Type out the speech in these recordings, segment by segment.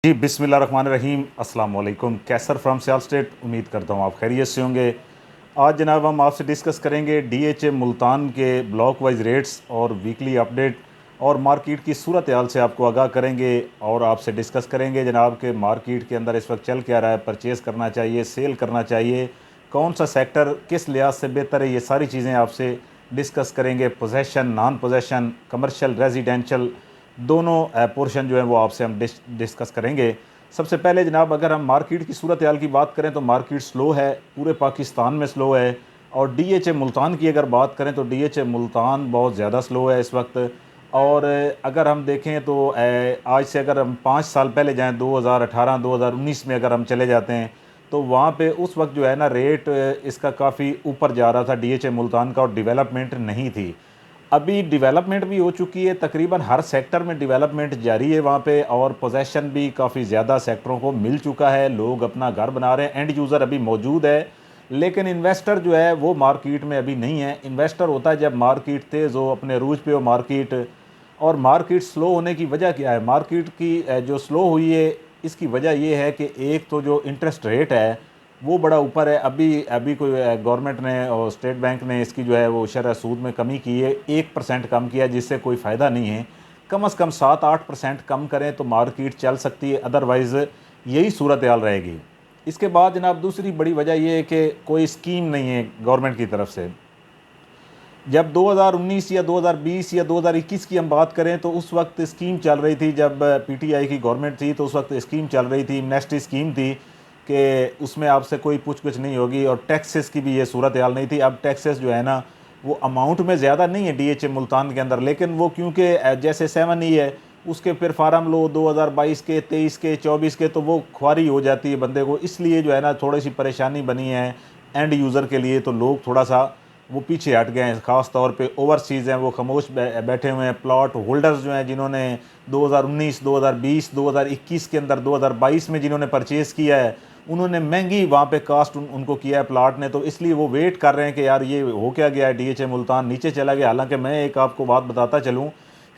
जी बिस्मिल्लाहिर्रहमानिर्रहीम अस्सलाम वालेकुम। कैसर फ्रॉम सियाल स्टेट। उम्मीद करता हूँ आप खैरियत से होंगे। आज जनाब हम आपसे डिस्कस करेंगे डीएचए मुल्तान के ब्लॉक वाइज रेट्स और वीकली अपडेट और मार्केट की सूरत हाल से आपको आगाह करेंगे और आपसे डिस्कस करेंगे जनाब के मार्केट के अंदर इस वक्त चल क्या रहा है, परचेज़ करना चाहिए, सेल करना चाहिए, कौन सा सेक्टर किस लिहाज से बेहतर है, ये सारी चीज़ें आपसे डिस्कस करेंगे। Possession, non possession, commercial, residential दोनों पोर्शन जो है वो आपसे हम डिस्कस करेंगे। सबसे पहले जनाब अगर हम मार्केट की सूरत हाल की बात करें तो मार्केट स्लो है, पूरे पाकिस्तान में स्लो है। और डीएचए मुल्तान की अगर बात करें तो डीएचए मुल्तान बहुत ज़्यादा स्लो है इस वक्त। और अगर हम देखें तो आज से अगर हम 5 साल पहले जाएं 2018 2019 में अगर हम चले जाते हैं तो वहाँ पे उस वक्त जो है ना रेट इसका काफ़ी ऊपर जा रहा था डीएचए मुल्तान का और डेवलपमेंट नहीं थी। अभी डेवलपमेंट भी हो चुकी है, तकरीबन हर सेक्टर में डेवलपमेंट जारी है वहाँ पे और पोजेसन भी काफ़ी ज़्यादा सेक्टरों को मिल चुका है। लोग अपना घर बना रहे हैं, एंड यूज़र अभी मौजूद है, लेकिन इन्वेस्टर जो है वो मार्केट में अभी नहीं है। इन्वेस्टर होता है जब मार्केट तेज़ हो, अपने रूज पे हो मार्केट। और मार्केट स्लो होने की वजह क्या है? मार्केट की जो स्लो हुई है इसकी वजह ये है कि एक तो जो इंटरेस्ट रेट है वो बड़ा ऊपर है। अभी अभी कोई गवर्नमेंट ने और स्टेट बैंक ने इसकी जो है वो शरह सूद में कमी की है, 1% कम किया, जिससे कोई फ़ायदा नहीं है। कम से कम 7-8% कम करें तो मार्केट चल सकती है, अदरवाइज़ यही सूरत हाल रहेगी। इसके बाद जनाब दूसरी बड़ी वजह यह है कि कोई स्कीम नहीं है गवर्नमेंट की तरफ से। जब 2019 या 2020 या 2021 की हम बात करें तो उस वक्त स्कीम चल रही थी, जब पीटीआई की गवर्नमेंट थी तो उस वक्त स्कीम चल रही थी, एमनेस्टी स्कीम थी कि उसमें आपसे कोई पूछ कुछ नहीं होगी और टैक्सेस की भी ये सूरत हाल नहीं थी। अब टैक्सेस जो है ना वो अमाउंट में ज़्यादा नहीं है डीएचए मुल्तान के अंदर, लेकिन वो क्योंकि जैसे 7E है उसके फिर फार्म लो 2022 के, 23 के, 24 के, तो वो ख्वारी हो जाती है बंदे को, इसलिए जो है ना थोड़ी सी परेशानी बनी है एंड यूज़र के लिए। तो लोग थोड़ा सा वो पीछे हट गए हैं, ख़ास तौर पे ओवरसीज़ हैं वो खामोश बैठे हुए हैं। प्लॉट होल्डर्स जो हैं जिन्होंने 2019, 2020, 2021 के अंदर 2022 में जिन्होंने परचेज़ किया है उन्होंने महंगी वहाँ पे कास्ट उनको किया है प्लाट ने, तो इसलिए वो वेट कर रहे हैं कि यार ये हो क्या गया है, डीएचए मुल्तान नीचे चला गया। हालांकि मैं एक आपको बात बताता चलूँ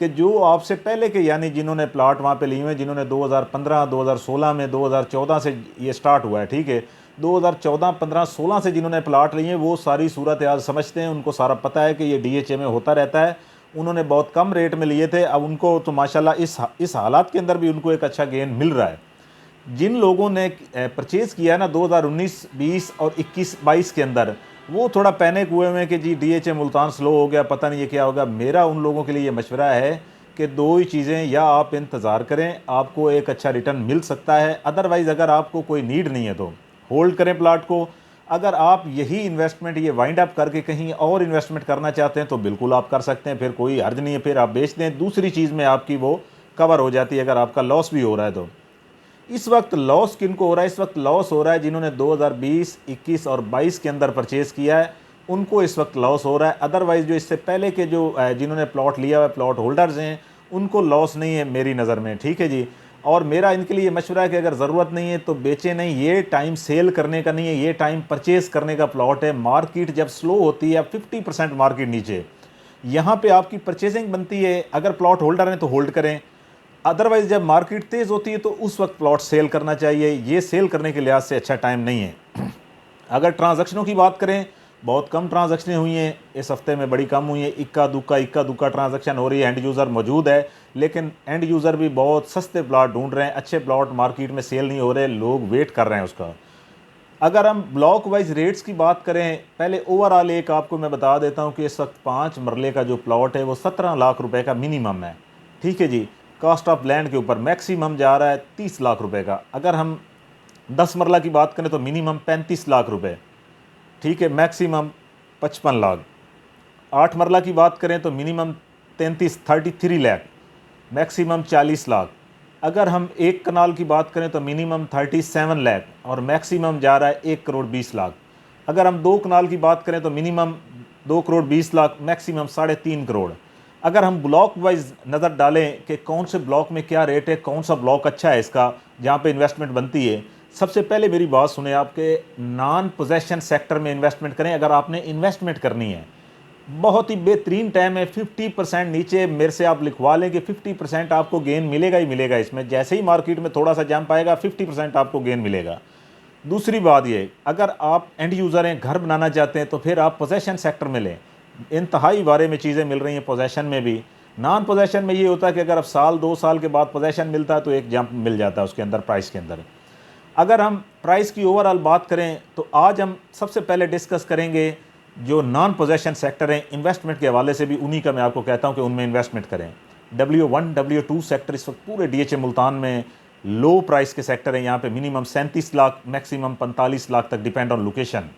कि जो आपसे पहले के यानी जिन्होंने प्लाट वहाँ पे लिए हुए हैं, जिन्होंने 2015, 2016 में, 2014 से ये स्टार्ट हुआ है, ठीक है, 2014, 15, 16 से जिन्होंने प्लाट लिए हैं वो सारी सूरत हाल समझते हैं, उनको सारा पता है कि ये डीएचए में होता रहता है। उन्होंने बहुत कम रेट में लिए थे, अब उनको तो माशाल्लाह इस हालात के अंदर भी उनको एक अच्छा गेन मिल रहा है। जिन लोगों ने परचेज़ किया है ना 2019, 20 और 21, 22 के अंदर, वो थोड़ा पैनिक हुए हुए हैं कि जी डीएचए मुल्तान स्लो हो गया, पता नहीं ये क्या होगा। मेरा उन लोगों के लिए ये मशवरा है कि दो ही चीज़ें, या आप इंतज़ार करें, आपको एक अच्छा रिटर्न मिल सकता है, अदरवाइज़ अगर आपको कोई नीड नहीं है तो होल्ड करें प्लाट को। अगर आप यही इन्वेस्टमेंट ये वाइंड अप करके कहीं और इन्वेस्टमेंट करना चाहते हैं तो बिल्कुल आप कर सकते हैं, फिर कोई हर्ज नहीं है, फिर आप बेच दें, दूसरी चीज़ में आपकी वो कवर हो जाती है अगर आपका लॉस भी हो रहा है तो। इस वक्त लॉस किनको हो रहा है? इस वक्त लॉस हो रहा है जिन्होंने 2020, 21 और 22 के अंदर परचेज़ किया है, उनको इस वक्त लॉस हो रहा है। अदरवाइज़ जो इससे पहले के जो जिन्होंने प्लॉट लिया हुआ है, प्लॉट होल्डर्स हैं, उनको लॉस नहीं है मेरी नज़र में, ठीक है जी। और मेरा इनके लिए मशवरा है कि अगर ज़रूरत नहीं है तो बेचें नहीं, ये टाइम सेल करने का नहीं है, ये टाइम परचेज़ करने का प्लॉट है। मार्केट जब स्लो होती है, 50% मार्केट नीचे, यहाँ पे आपकी परचेजिंग बनती है। अगर प्लॉट होल्डर हैं तो होल्ड करें, अदरवाइज जब मार्केट तेज़ होती है तो उस वक्त प्लॉट सेल करना चाहिए। ये सेल करने के लिहाज से अच्छा टाइम नहीं है। अगर ट्रांजैक्शनों की बात करें, बहुत कम ट्रांजैक्शनें हुई हैं इस हफ्ते में, बड़ी कम हुई हैं, इक्का दुक्का ट्रांजैक्शन हो रही है। एंड यूज़र मौजूद है, लेकिन एंड यूज़र भी बहुत सस्ते प्लॉट ढूंढ रहे हैं, अच्छे प्लॉट मार्केट में सेल नहीं हो रहे, लोग वेट कर रहे हैं उसका। अगर हम ब्लॉक वाइज रेट्स की बात करें, पहले ओवरऑल एक आपको मैं बता देता हूं कि इस वक्त 5 मरले का जो प्लॉट है वो 17 लाख रुपए का मिनिमम है, ठीक है जी। कॉस्ट ऑफ लैंड के ऊपर मैक्सिमम जा रहा है 30 लाख रुपए का। अगर हम 10 मरला की बात करें तो मिनिमम 35 लाख रुपए, ठीक है, मैक्सिमम 55 लाख। 8 मरला की बात करें तो मिनिमम 33 लाख, मैक्सिमम 40 लाख। अगर हम 1 कनाल की बात करें तो मिनिमम 37 लाख और मैक्सिमम जा रहा है 1 करोड़ 20 लाख। अगर हम 2 कनाल की बात करें तो मिनिमम 2 करोड़ 20 लाख, मैक्सिमम 3.5 करोड़। अगर हम ब्लॉक वाइज नज़र डालें कि कौन से ब्लॉक में क्या रेट है, कौन सा ब्लॉक अच्छा है इसका जहाँ पे इन्वेस्टमेंट बनती है, सबसे पहले मेरी बात सुने, आपके नॉन पोजेशन सेक्टर में इन्वेस्टमेंट करें। अगर आपने इन्वेस्टमेंट करनी है, बहुत ही बेहतरीन टाइम है। 50% नीचे मेरे से आप लिखवा लें कि 50% आपको गेन मिलेगा ही मिलेगा इसमें। जैसे ही मार्केट में थोड़ा सा जंप आएगा 50% आपको गेन मिलेगा। दूसरी बात ये, अगर आप एंड यूज़र हैं, घर बनाना चाहते हैं, तो फिर आप पोजेशन सेक्टर में लें। इंतहाई बारे में चीज़ें मिल रही हैं पोजेशन में भी। नॉन पोजेशन में ये होता है कि अगर अब साल 2 साल के बाद पोजेशन मिलता है तो एक जंप मिल जाता है उसके अंदर, प्राइस के अंदर। अगर हम प्राइस की ओवरऑल बात करें तो आज हम सबसे पहले डिस्कस करेंगे जो नॉन पोजेशन सेक्टर हैं। इन्वेस्टमेंट के हवाले से भी उन्हीं का मैं आपको कहता हूं कि उनमें इन्वेस्टमेंट करें। W1 W2 सेक्टर इस वक्त पूरे DHA मुल्तान में लो प्राइस के सेक्टर हैं। यहाँ पे मिनिमम 37 लाख, मैक्सिमम 45 लाख तक, डिपेंड ऑन लोकेशन।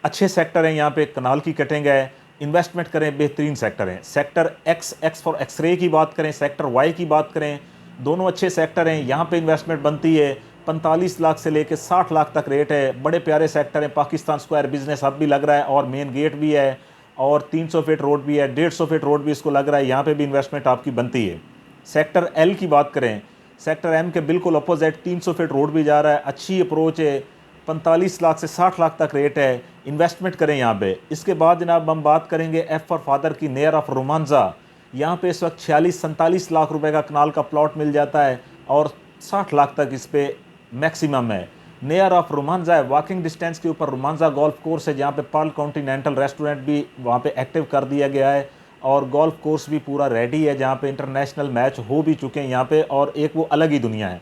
अच्छे सेक्टर हैं यहाँ पे, कनाल की कटिंग है, इन्वेस्टमेंट करें, बेहतरीन सेक्टर हैं। सेक्टर एक्स फॉर एक्सरे की बात करें, सेक्टर वाई की बात करें, दोनों अच्छे सेक्टर हैं। यहाँ पे इन्वेस्टमेंट बनती है। 45 लाख से लेकर 60 लाख तक रेट है। बड़े प्यारे सेक्टर हैं। पाकिस्तान स्क्वायर बिजनेस हब भी लग रहा है और मेन गेट भी है और 300 फीट रोड भी है, 150 फीट रोड भी इसको लग रहा है। यहाँ पे भी इन्वेस्टमेंट आपकी बनती है। सेक्टर एल की बात करें, सेक्टर एम के बिल्कुल अपोजिट 300 फीट रोड भी जा रहा है, अच्छी अप्रोच है। 45 लाख से 60 लाख तक रेट है, इन्वेस्टमेंट करें यहाँ पे। इसके बाद जनाब हम बात करेंगे एफ फॉर फादर की, नियर ऑफ रोमांजा। यहाँ पे इस वक्त 46-47 लाख रुपए का कनाल का प्लॉट मिल जाता है और 60 लाख तक इस पे मैक्सिमम है। नियर ऑफ रोमांजा है, वॉकिंग डिस्टेंस के ऊपर रोमांजा गोल्फ कोर्स है, जहाँ पे पर्ल कॉन्टिनेंटल रेस्टोरेंट भी वहाँ पे एक्टिव कर दिया गया है और गोल्फ कोर्स भी पूरा रेडी है, जहाँ पे इंटरनेशनल मैच हो भी चुके हैं यहाँ पे, और एक वो अलग ही दुनिया है।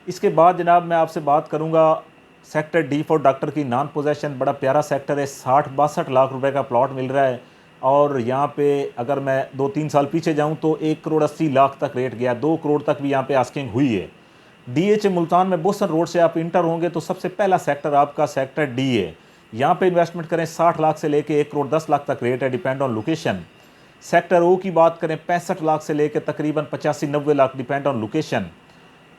इसके बाद जनाब मैं आपसे बात करूँगा सेक्टर डी फॉर डॉक्टर की, नॉन पोजेशन, बड़ा प्यारा सेक्टर है। 60-62 लाख रुपए का प्लॉट मिल रहा है और यहाँ पे अगर मैं 2-3 साल पीछे जाऊँ तो 1 करोड़ 80 लाख तक रेट गया, 2 करोड़ तक भी यहाँ पे आस्किंग हुई है। DHA मुल्तान में बोसन रोड से आप इंटर होंगे तो सबसे पहला सेक्टर आपका सेक्टर डी है। यहाँ पे इन्वेस्टमेंट करें, 60 लाख से लेके 1 करोड़ 10 लाख तक रेट है, depend on location. Sector O की बात करें, 65 लाख से लेकर तकरीबन 85-90 लाख, डिपेंड ऑन लोकेशन।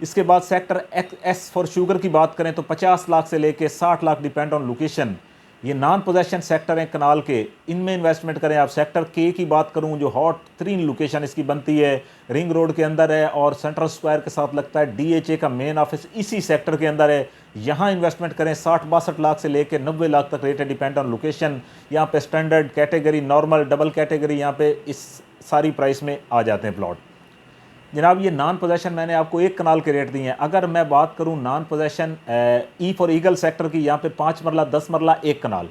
इसके बाद सेक्टर एस फॉर शुगर की बात करें तो 50 लाख से लेके 60 लाख, डिपेंड ऑन लोकेशन। ये नॉन पोजेशन सेक्टर हैं कनाल के, इनमें इन्वेस्टमेंट करें आप। सेक्टर के की बात करूं, जो हॉट 3 लोकेशन इसकी बनती है, रिंग रोड के अंदर है और सेंट्रल स्क्वायर के साथ लगता है। DHA का मेन ऑफिस इसी सेक्टर के अंदर है। यहाँ इन्वेस्टमेंट करें, 60-62 लाख से लेकर 90 लाख तक रेट है, डिपेंड ऑन लोकेशन। यहाँ पे standard category, normal, double category, यहाँ पे इस सारी प्राइस में आ जाते हैं प्लॉट। जनाब ये नॉन पोजेशन मैंने आपको एक कनाल के रेट दिए हैं। अगर मैं बात करूं non possession E for eagle sector की, यहाँ पे 5 मरला 10 मरला एक कनाल।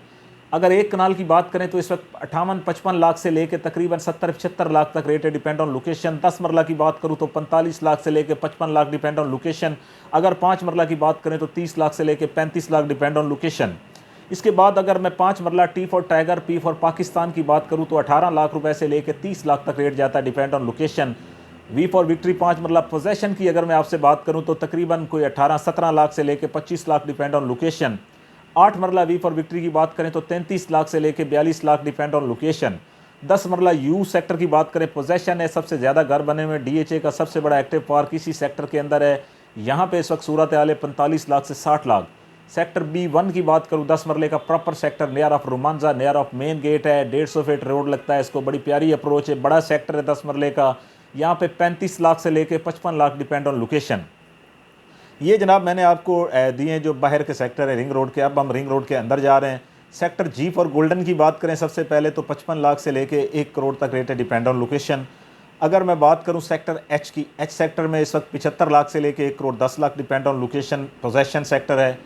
अगर एक कनाल की बात करें तो इस वक्त 58-55 लाख से लेकर तकरीबन 70-75 लाख तक रेट है, डिपेंड ऑन लोकेशन। 10 मरला की बात करूं तो 45 लाख से लेकर 55 लाख, डिपेंड ऑन लोकेशन। अगर 5 मरला की बात करें तो 30 लाख से लेकर 35 लाख, डिपेंड ऑन लोकेशन। इसके बाद अगर मैं 5 मरला T for tiger, P for Pakistan की बात करूँ तो 18 लाख रुपए से लेकर 30 लाख तक रेट जाता है, depend on location. V for victory 5 marla possession की अगर मैं आपसे बात करूं तो तकरीबन कोई 18-17 लाख से लेकर 25 लाख, डिपेंड ऑन लोकेशन। 8 मरला वी फॉर विक्ट्री की बात करें तो 33 लाख से लेकर 42 लाख, डिपेंड ऑन लोकेशन। 10 मरला यू सेक्टर की बात करें, पोजेशन है, सबसे ज़्यादा घर बने हुए, DHA का सबसे बड़ा एक्टिव पार्क इसी सेक्टर के अंदर है। यहाँ पे इस वक्त सूरत हाल है 45 लाख से 60 लाख। सेक्टर B1 की बात करूँ, 10 मरले का proper sector, near of Romanza, near of main gate है, 150 फीट रोड लगता है इसको, बड़ी प्यारी अप्रोच है, बड़ा सेक्टर है 10 मरले का। यहाँ पे 35 लाख से लेके 55 लाख, डिपेंड ऑन लोकेशन। ये जनाब मैंने आपको दिए जो बाहर के सेक्टर है रिंग रोड के। अब हम रिंग रोड के अंदर जा रहे हैं। सेक्टर जी फॉर गोल्डन की बात करें सबसे पहले तो 55 लाख से लेके 1 करोड़ तक रेट है, डिपेंड ऑन लोकेशन। अगर मैं बात करूं सेक्टर एच की, एच सेक्टर में इस वक्त 75 लाख से लेके 1 crore 10 lakh, depend on location, possession sector है।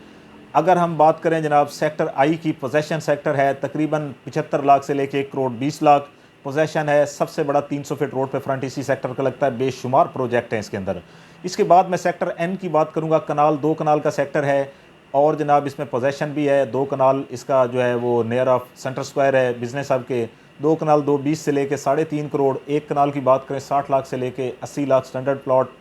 अगर हम बात करें जनाब सेक्टर आई की, पोजेशन सेक्टर है तकरीबन 75 लाख से लेके 1 करोड़ 20 लाख, पोजेशन है, सबसे बड़ा 300 फीट रोड पे फ्रंट इसी सेक्टर का लगता है, बेशुमार प्रोजेक्ट हैं इसके अंदर। इसके बाद मैं सेक्टर एन की बात करूंगा, कनाल 2 कनाल का सेक्टर है और जनाब इसमें पोजेशन भी है। 2 कनाल इसका जो है वो नियर ऑफ सेंटर स्क्वायर है, बिजनेस हब के। 2 कनाल 220 से लेके 3.5 करोड़। 1 कनाल की बात करें 60 लाख से लेके 80 lakh, standard plot,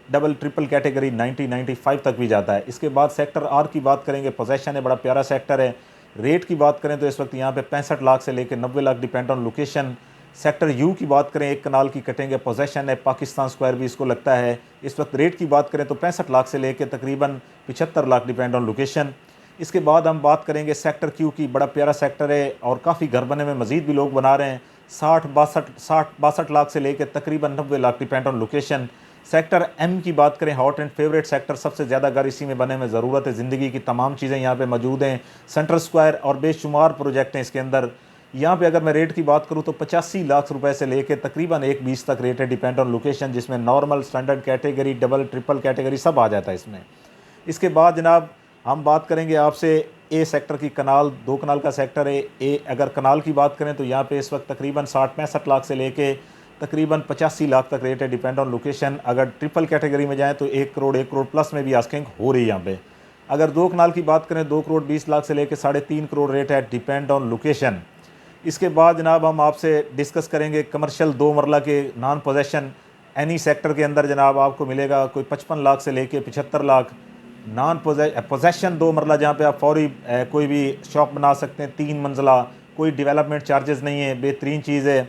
double triple category 90-95 तक भी जाता है। इसके बाद सेक्टर आर की बात करेंगे, पोजेशन है, बड़ा प्यारा सेक्टर है। रेट की बात करें तो इस वक्त यहाँ पे 65 लाख से लेकर 90 lakh, depend on location. Sector you की बात करें, 1 कनाल की कटेंगे, पोजेशन है, पाकिस्तान स्क्वायर भी इसको लगता है। इस वक्त रेट की बात करें तो 65 लाख से लेकर तकरीबन 75 लाख, डिपेंड ऑन लोकेशन। इसके बाद हम बात करेंगे सेक्टर क्यू की, बड़ा प्यारा सेक्टर है और काफ़ी घर बने में मज़ीद भी लोग बना रहे हैं। 60-62 लाख से लेकर तकरीबन 90 lakh, depend on location. Sector M की बात करें, हॉट एंड फेवरेट सेक्टर, सबसे ज़्यादा घर इसी में बने में, ज़रूरत है ज़िंदगी की तमाम चीज़ें यहाँ पे मौजूद हैं। सेंट्रल स्क्वायर और बेशुमार प्रोजेक्ट हैं इसके अंदर। यहाँ पे अगर मैं रेट की बात करूँ तो 85 लाख रुपए से लेके तकरीबन 1,20 तक रेट है, डिपेंड ऑन लोकेशन, जिसमें normal, standard category, double triple category सब आ जाता है इसमें। इसके बाद जनाब हम बात करेंगे आपसे ए सेक्टर की, कनाल, 2 कनाल का सेक्टर है ए। अगर कनाल की बात करें तो यहाँ पे इस वक्त तकरीबन 60-65 लाख से लेके तकरीबन 85 लाख तक रेट है, डिपेंड ऑन लोकेशन। अगर ट्रिपल कैटेगरी में जाएँ तो 1 करोड़, 1 करोड़ प्लस में भी आस्किंग हो रही है यहाँ पे। अगर 2 कनाल की बात करें 2 करोड़ 20 लाख से लेकर 3.5 करोड़ रेट है, डिपेंड ऑन लोकेशन। इसके बाद जनाब हम आपसे डिस्कस करेंगे कमर्शियल 2 मरला के नॉन पोजेशन एनी सेक्टर के अंदर जनाब आपको मिलेगा कोई 55 लाख से लेके 75 लाख। नॉन पोजेशन 2 मरला जहाँ पे आप फौरी कोई भी शॉप बना सकते हैं, 3 मंजिला, कोई डेवलपमेंट चार्जेस नहीं है, बेहतरीन चीज़ है।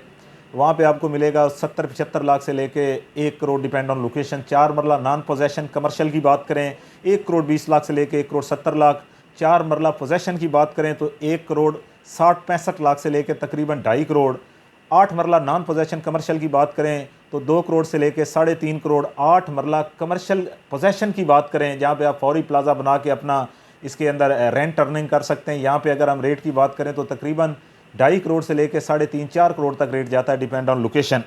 वहाँ पे आपको मिलेगा 70-75 लाख से लेके 1 करोड़, डिपेंड ऑन लोकेशन। 4 मरला नॉन पोजेशन कमर्शियल की बात करें 1 करोड़ 20 लाख से लेके 1 करोड़ 70 लाख। 4 मरला पोजेशन की बात करें तो 1 करोड़ 60-65 लाख से लेके तकरीबन 2.5 करोड़। 8 मरला नॉन पोजेशन कमर्शियल की बात करें तो 2 करोड़ से लेके 3.5 करोड़। 8 मरला कमर्शियल पोजेशन की बात करें जहाँ पे आप फौरी प्लाजा बना के अपना इसके अंदर रेंट अर्निंग कर सकते हैं, यहाँ पे अगर हम रेट की बात करें तो तकरीबन 2.5 करोड़ से लेके 3.5-4 करोड़ तक रेट जाता है, डिपेंड ऑन लोकेशन।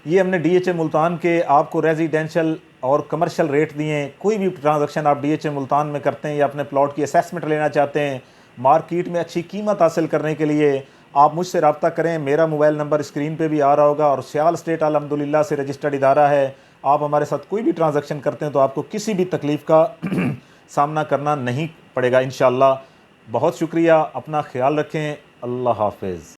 ये हमने DHA मुल्तान के आपको रेजिडेंशियल और कमर्शियल रेट दिए हैं। कोई भी ट्रांजैक्शन आप DHA मुल्तान में करते हैं या अपने प्लॉट की असेसमेंट लेना चाहते हैं, मार्केट में अच्छी कीमत हासिल करने के लिए आप मुझसे रब्ता करें। मेरा मोबाइल नंबर स्क्रीन पे भी आ रहा होगा। और सियाल स्टेट अल्हम्दुलिल्लाह से रजिस्टर्ड इदारा है। आप हमारे साथ कोई भी ट्रांजैक्शन करते हैं तो आपको किसी भी तकलीफ़ का सामना करना नहीं पड़ेगा इंशाअल्लाह। बहुत शुक्रिया, अपना ख्याल रखें, अल्लाह हाफिज़।